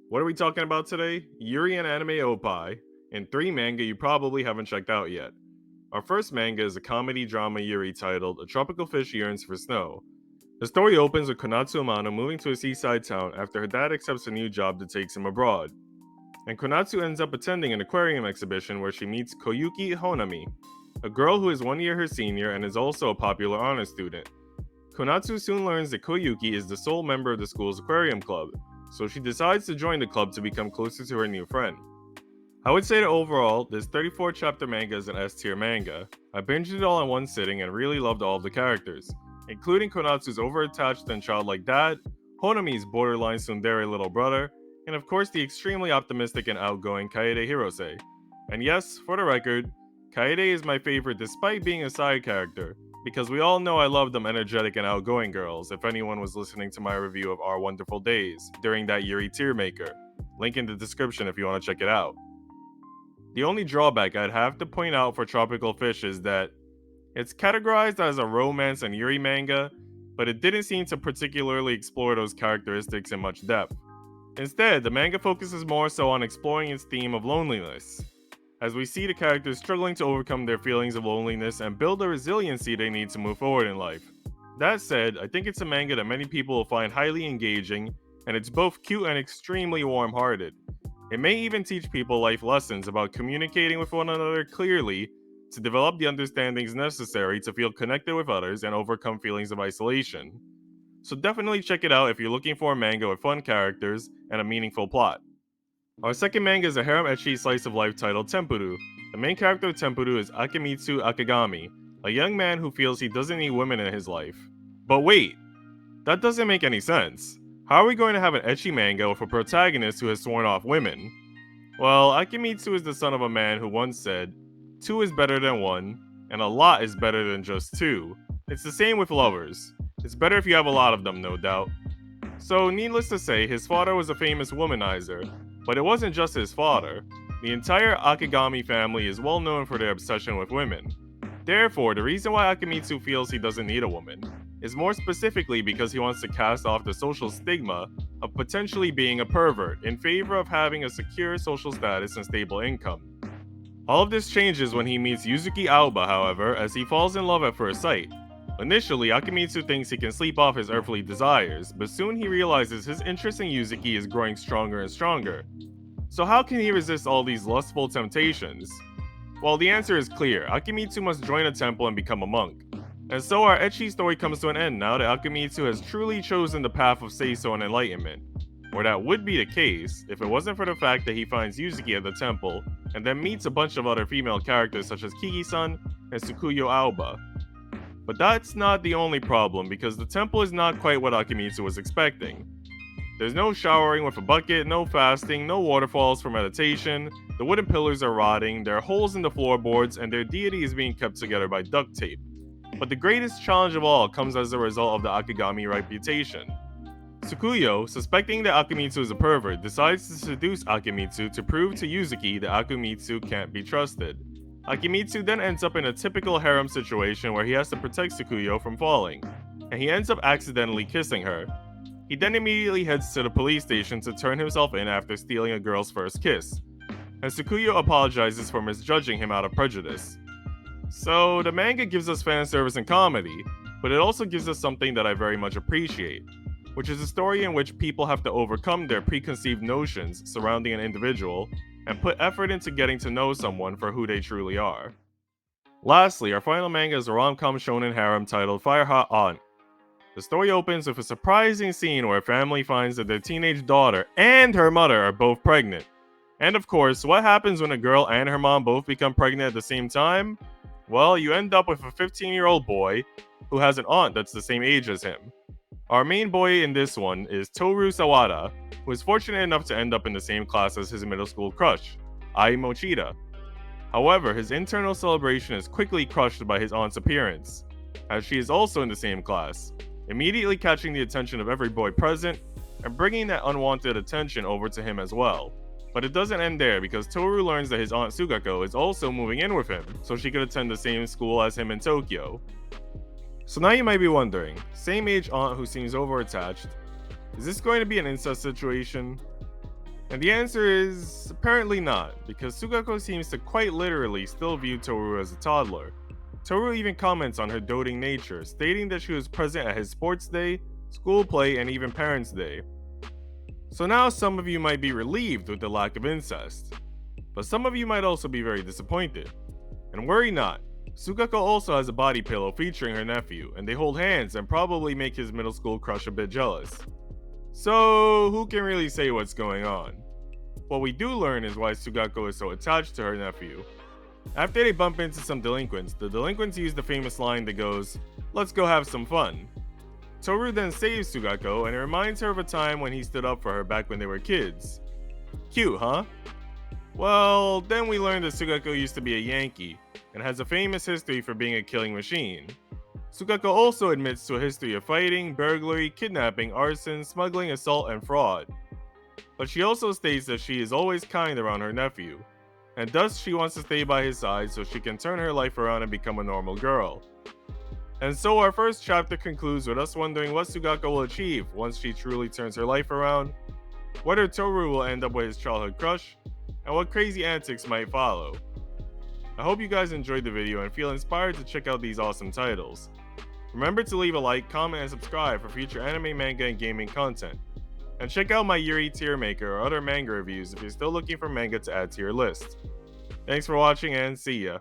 What are we talking about today? Yuri and Anime Opie, and 3 manga you probably haven't checked out yet. Our first manga is a comedy drama Yuri titled A Tropical Fish Yearns for Snow. The story opens with Konatsu Amano moving to a seaside town after her dad accepts a new job that takes him abroad. And Konatsu ends up attending an aquarium exhibition where she meets Koyuki Honami, a girl who is 1 year her senior and is also a popular honor student. Konatsu soon learns that Koyuki is the sole member of the school's aquarium club, so she decides to join the club to become closer to her new friend. I would say that overall, this 34 chapter manga is an S tier manga. I binged it all in one sitting and really loved all of the characters, including Konatsu's overattached and childlike dad, Honami's borderline tsundere little brother, and of course the extremely optimistic and outgoing Kaede Hirose. And yes, for the record, Kaede is my favorite despite being a side character, because we all know I love them energetic and outgoing girls if anyone was listening to my review of Our Wonderful Days during that Yuri tier maker. Link in the description if you want to check it out. The only drawback I'd have to point out for Tropical Fish is that it's categorized as a romance and Yuri manga, but it didn't seem to particularly explore those characteristics in much depth. Instead, the manga focuses more so on exploring its theme of loneliness, as we see the characters struggling to overcome their feelings of loneliness and build the resiliency they need to move forward in life. That said, I think it's a manga that many people will find highly engaging, and it's both cute and extremely warm-hearted. It may even teach people life lessons about communicating with one another clearly to develop the understandings necessary to feel connected with others and overcome feelings of isolation. So definitely check it out if you're looking for a manga with fun characters and a meaningful plot. Our second manga is a harem ecchi slice of life titled Tempuru. The main character of Tempuru is Akimitsu Akagami, a young man who feels he doesn't need women in his life. But wait, that doesn't make any sense. How are we going to have an ecchi manga with a protagonist who has sworn off women? Well, Akimitsu is the son of a man who once said, "Two is better than one, and a lot is better than just two." It's the same with lovers. It's better if you have a lot of them, no doubt. So, needless to say, his father was a famous womanizer, but it wasn't just his father. The entire Akagami family is well known for their obsession with women. Therefore, the reason why Akimitsu feels he doesn't need a woman is more specifically because he wants to cast off the social stigma of potentially being a pervert in favor of having a secure social status and stable income. All of this changes when he meets Yuzuki Aoba, however, as he falls in love at first sight. Initially, Akimitsu thinks he can sleep off his earthly desires, but soon he realizes his interest in Yuzuki is growing stronger and stronger. So how can he resist all these lustful temptations? Well, the answer is clear. Akimitsu must join a temple and become a monk. And so our ecchi story comes to an end now that Akimitsu has truly chosen the path of Seiso and enlightenment. Or that would be the case if it wasn't for the fact that he finds Yuzuki at the temple and then meets a bunch of other female characters such as Kiki-san and Tsukuyo Aoba. But that's not the only problem, because the temple is not quite what Akimitsu was expecting. There's no showering with a bucket, no fasting, no waterfalls for meditation, the wooden pillars are rotting, there are holes in the floorboards, and their deity is being kept together by duct tape. But the greatest challenge of all comes as a result of the Akagami reputation. Tsukuyo, suspecting that Akimitsu is a pervert, decides to seduce Akimitsu to prove to Yuzuki that Akimitsu can't be trusted. Akimitsu then ends up in a typical harem situation where he has to protect Tsukuyo from falling, and he ends up accidentally kissing her. He then immediately heads to the police station to turn himself in after stealing a girl's first kiss, and Tsukuyo apologizes for misjudging him out of prejudice. So, the manga gives us fan service and comedy, but it also gives us something that I very much appreciate, which is a story in which people have to overcome their preconceived notions surrounding an individual and put effort into getting to know someone for who they truly are. Lastly, our final manga is a rom-com shonen harem titled Fire Hot Aunt. The story opens with a surprising scene where a family finds that their teenage daughter and her mother are both pregnant. And of course, what happens when a girl and her mom both become pregnant at the same time? Well, you end up with a 15-year-old boy who has an aunt that's the same age as him. Our main boy in this one is Toru Sawada, who is fortunate enough to end up in the same class as his middle school crush, Ai Mochida. However, his internal celebration is quickly crushed by his aunt's appearance, as she is also in the same class, immediately catching the attention of every boy present and bringing that unwanted attention over to him as well. But it doesn't end there, because Toru learns that his aunt Sugako is also moving in with him, so she could attend the same school as him in Tokyo. So now you might be wondering, same age aunt who seems overattached, is this going to be an incest situation? And the answer is apparently not, because Sugako seems to quite literally still view Toru as a toddler. Toru even comments on her doting nature, stating that she was present at his sports day, school play, and even parents' day. So now some of you might be relieved with the lack of incest, but some of you might also be very disappointed. And worry not, Sugako also has a body pillow featuring her nephew, and they hold hands and probably make his middle school crush a bit jealous. So, who can really say what's going on? What we do learn is why Sugako is so attached to her nephew. After they bump into some delinquents, the delinquents use the famous line that goes, "Let's go have some fun." Toru then saves Sugako and it reminds her of a time when he stood up for her back when they were kids. Cute, huh? Well, then we learn that Sugako used to be a Yankee and has a famous history for being a killing machine. Sugako also admits to a history of fighting, burglary, kidnapping, arson, smuggling, assault, and fraud. But she also states that she is always kind around her nephew, and thus she wants to stay by his side so she can turn her life around and become a normal girl. And so our first chapter concludes with us wondering what Sugako will achieve once she truly turns her life around, whether Toru will end up with his childhood crush, and what crazy antics might follow. I hope you guys enjoyed the video and feel inspired to check out these awesome titles. Remember to leave a like, comment, and subscribe for future anime, manga, and gaming content. And check out my Yuri tier maker or other manga reviews if you're still looking for manga to add to your list. Thanks for watching and see ya!